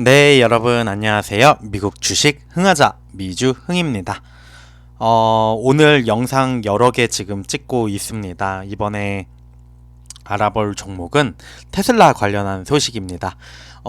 네, 여러분 안녕하세요. 미국 주식 흥하자 미주흥입니다. 오늘 영상 여러 개 지금 찍고 있습니다. 이번에 알아볼 종목은 테슬라 관련한 소식입니다.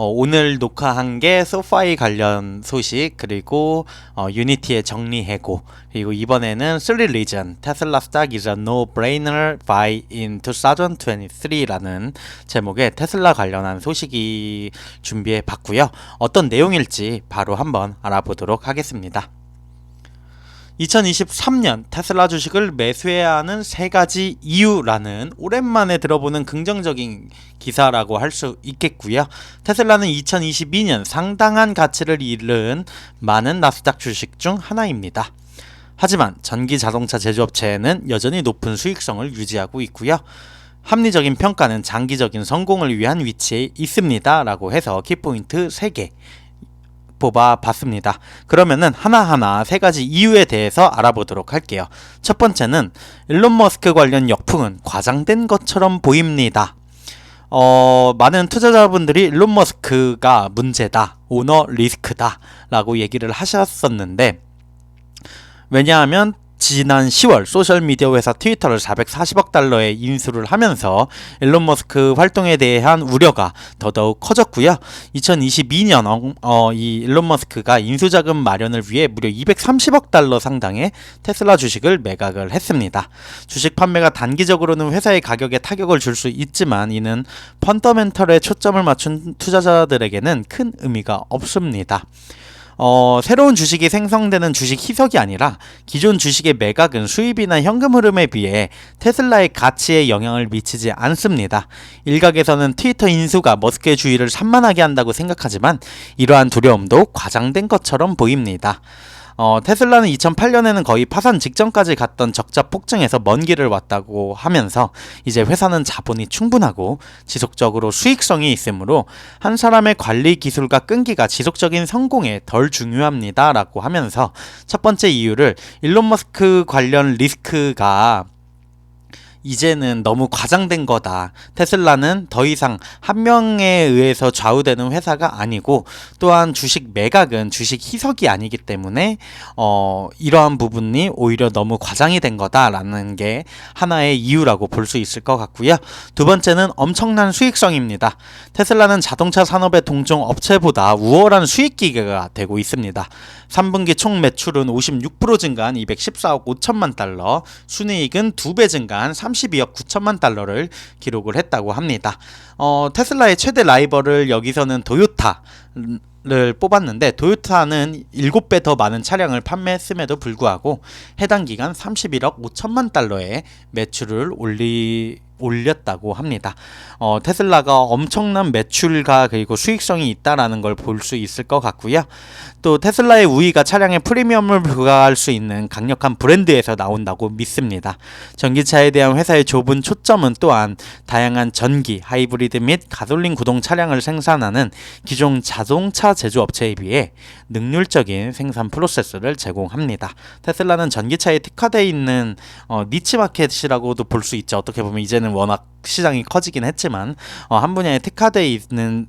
오늘 녹화한 게 소파이 관련 소식, 그리고 유니티의 정리해고, 그리고 이번에는 3 reason Tesla stock is a no-brainer buy in 2023라는 제목의 테슬라 관련한 소식이 준비해 봤고요. 어떤 내용일지 바로 한번 알아보도록 하겠습니다. 2023년 테슬라 주식을 매수해야 하는 3가지 이유라는 오랜만에 들어보는 긍정적인 기사라고 할 수 있겠고요. 테슬라는 2022년 상당한 가치를 잃은 많은 나스닥 주식 중 하나입니다. 하지만 전기 자동차 제조업체는 여전히 높은 수익성을 유지하고 있고요. 합리적인 평가는 장기적인 성공을 위한 위치에 있습니다 라고 해서 키포인트 3개 뽑아봤습니다. 그러면은 하나하나 3가지 이유에 대해서 알아보도록 할게요. 첫 번째는 일론 머스크 관련 역풍은 과장된 것처럼 보입니다. 많은 투자자분들이 일론 머스크가 문제다, 오너 리스크다 라고 얘기를 하셨었는데, 왜냐하면 지난 10월 소셜미디어 회사 트위터를 440억 달러에 인수를 하면서 일론 머스크 활동에 대한 우려가 더더욱 커졌고요. 2022년 이 일론 머스크가 인수자금 마련을 위해 무려 230억 달러 상당의 테슬라 주식을 매각을 했습니다. 주식 판매가 단기적으로는 회사의 가격에 타격을 줄 수 있지만 이는 펀더멘털에 초점을 맞춘 투자자들에게는 큰 의미가 없습니다. 새로운 주식이 생성되는 주식 희석이 아니라 기존 주식의 매각은 수입이나 현금 흐름에 비해 테슬라의 가치에 영향을 미치지 않습니다. 일각에서는 트위터 인수가 머스크의 주의를 산만하게 한다고 생각하지만 이러한 두려움도 과장된 것처럼 보입니다. 테슬라는 2008년에는 거의 파산 직전까지 갔던 적자 폭증에서 먼 길을 왔다고 하면서 이제 회사는 자본이 충분하고 지속적으로 수익성이 있으므로 한 사람의 관리 기술과 끈기가 지속적인 성공에 덜 중요합니다 라고 하면서 첫 번째 이유를 일론 머스크 관련 리스크가 이제는 너무 과장된 거다. 테슬라는 더 이상 한 명에 의해서 좌우되는 회사가 아니고, 또한 주식 매각은 주식 희석이 아니기 때문에 이러한 부분이 오히려 너무 과장이 된 거다라는 게 하나의 이유라고 볼 수 있을 것 같고요. 두 번째는 엄청난 수익성입니다. 테슬라는 자동차 산업의 동종 업체보다 우월한 수익 기계가 되고 있습니다. 3분기 총 매출은 56% 증가한 214억 5천만 달러, 순이익은 2배 증가한 32억 9천만 달러를 기록을 했다고 합니다. 테슬라의 최대 라이벌을 여기서는 도요타를 뽑았는데, 도요타는 7배 더 많은 차량을 판매했음에도 불구하고 해당 기간 31억 5천만 달러의 매출을 올렸다고 합니다. 테슬라가 엄청난 매출과 그리고 수익성이 있다라는 걸 볼 수 있을 것 같고요. 또 테슬라의 우위가 차량에 프리미엄을 부과할 수 있는 강력한 브랜드에서 나온다고 믿습니다. 전기차에 대한 회사의 좁은 초점은 또한 다양한 전기, 하이브리드 및 가솔린 구동 차량을 생산하는 기존 자동차 제조업체에 비해 능률적인 생산 프로세스를 제공합니다. 테슬라는 전기차에 특화되어 있는 니치 마켓이라고도 볼 수 있죠. 어떻게 보면 이제는 워낙 시장이 커지긴 했지만 한 분야에 특화되어 있는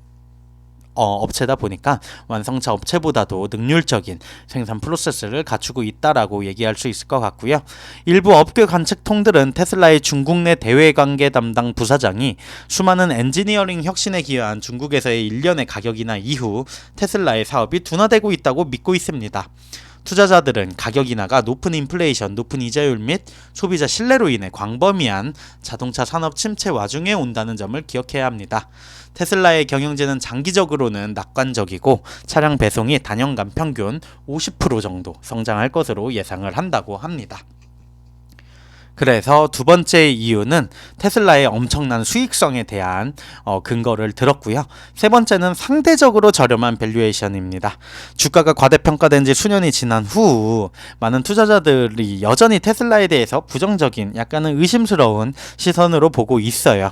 업체다 보니까 완성차 업체보다도 능률적인 생산 프로세스를 갖추고 있다라고 얘기할 수 있을 것 같고요. 일부 업계 관측통들은 테슬라의 중국 내 대외관계 담당 부사장이 수많은 엔지니어링 혁신에 기여한 중국에서의 일련의 가격이나 이후 테슬라의 사업이 둔화되고 있다고 믿고 있습니다. 투자자들은 가격 인하가 높은 인플레이션, 높은 이자율 및 소비자 신뢰로 인해 광범위한 자동차 산업 침체 와중에 온다는 점을 기억해야 합니다. 테슬라의 경영진은 장기적으로는 낙관적이고 차량 배송이 단연간 평균 50% 정도 성장할 것으로 예상을 한다고 합니다. 그래서 두 번째 이유는 테슬라의 엄청난 수익성에 대한 근거를 들었고요. 세 번째는 상대적으로 저렴한 밸류에이션입니다. 주가가 과대평가된 지 수년이 지난 후 많은 투자자들이 여전히 테슬라에 대해서 부정적인, 약간은 의심스러운 시선으로 보고 있어요.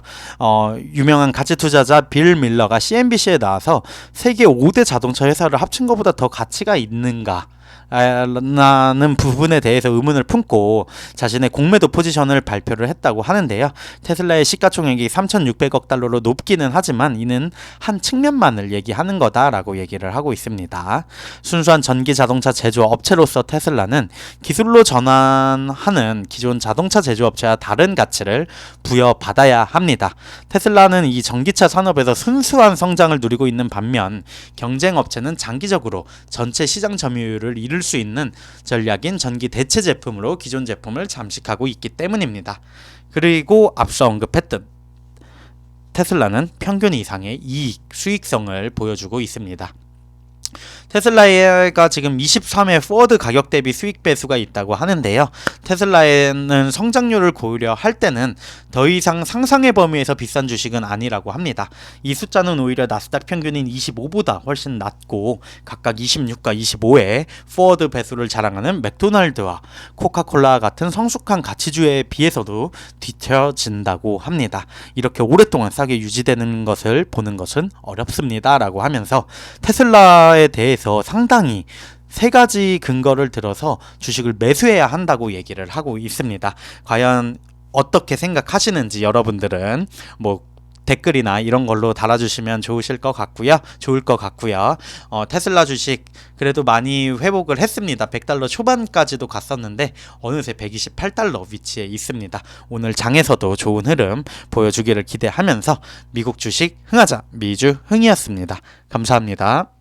유명한 가치 투자자 빌 밀러가 CNBC에 나와서 세계 5대 자동차 회사를 합친 것보다 더 가치가 있는가 라는 부분에 대해서 의문을 품고 자신의 공매도 포지션을 발표를 했다고 하는데요. 테슬라의 시가총액이 3,600억 달러로 높기는 하지만 이는 한 측면만을 얘기하는 거다라고 얘기를 하고 있습니다. 순수한 전기 자동차 제조업체로서 테슬라는 기술로 전환하는 기존 자동차 제조업체와 다른 가치를 부여받아야 합니다. 테슬라는 이 전기차 산업에서 순수한 성장을 누리고 있는 반면 경쟁업체는 장기적으로 전체 시장 점유율을 이룰 수 있는 전략인 전기 대체 제품으로 기존 제품을 잠식하고 있기 때문입니다. 그리고 앞서 언급했던 테슬라는 평균 이상의 이익, 수익성을 보여주고 있습니다. 테슬라가 지금 23회 포워드 가격 대비 수익 배수가 있다고 하는데요. 테슬라에는 성장률을 고려할 때는 더 이상 상상의 범위에서 비싼 주식은 아니라고 합니다. 이 숫자는 오히려 나스닥 평균인 25보다 훨씬 낮고 각각 26과 25의 포워드 배수를 자랑하는 맥도날드와 코카콜라 같은 성숙한 가치주에 비해서도 뒤처진다고 합니다. 이렇게 오랫동안 싸게 유지되는 것을 보는 것은 어렵습니다 라고 하면서 테슬라에 대해서 상당히 세 가지 근거를 들어서 주식을 매수해야 한다고 얘기를 하고 있습니다. 과연 어떻게 생각하시는지 여러분들은 댓글이나 이런 걸로 달아주시면 좋을 것 같고요. 테슬라 주식 그래도 많이 회복을 했습니다. 100달러 초반까지도 갔었는데 어느새 128달러 위치에 있습니다. 오늘 장에서도 좋은 흐름 보여주기를 기대하면서 미국 주식 흥하자 미주 흥이었습니다. 감사합니다.